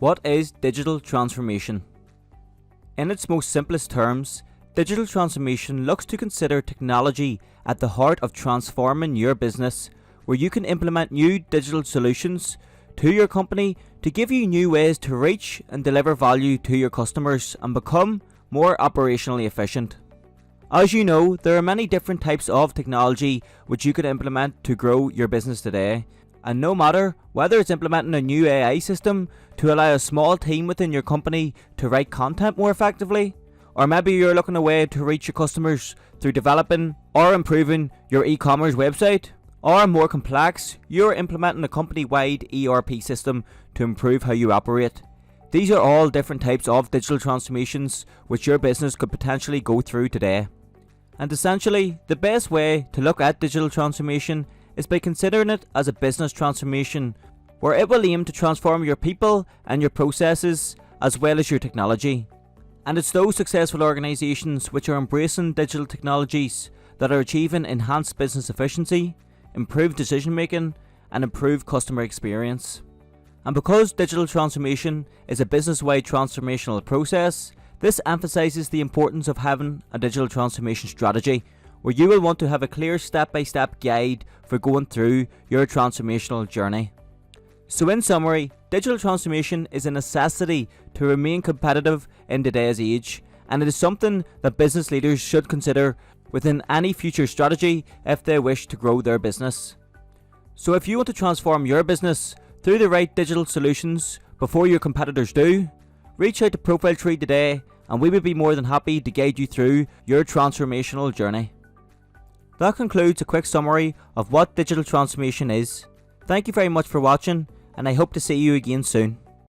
What is digital transformation? In its most simplest terms, digital transformation looks to consider technology at the heart of transforming your business, where you can implement new digital solutions to your company to give you new ways to reach and deliver value to your customers and become more operationally efficient. As you know, there are many different types of technology which you could implement to grow your business today. And no matter whether it's implementing a new AI system to allow a small team within your company to write content more effectively, or maybe you're looking a way to reach your customers through developing or improving your e-commerce website, or more complex, you're implementing a company-wide ERP system to improve how you operate. These are all different types of digital transformations which your business could potentially go through today. And essentially, the best way to look at digital transformation is by considering it as a business transformation, where it will aim to transform your people and your processes as well as your technology. And it's those successful organisations which are embracing digital technologies that are achieving enhanced business efficiency, improved decision making and improved customer experience. And because digital transformation is a business-wide transformational process, this emphasises the importance of having a digital transformation strategy, where you will want to have a clear step-by-step guide for going through your transformational journey. So in summary, digital transformation is a necessity to remain competitive in today's age, and it is something that business leaders should consider within any future strategy if they wish to grow their business. So if you want to transform your business through the right digital solutions before your competitors do, reach out to Profile Tree today and we would be more than happy to guide you through your transformational journey. That concludes a quick summary of what digital transformation is. Thank you very much for watching, and I hope to see you again soon.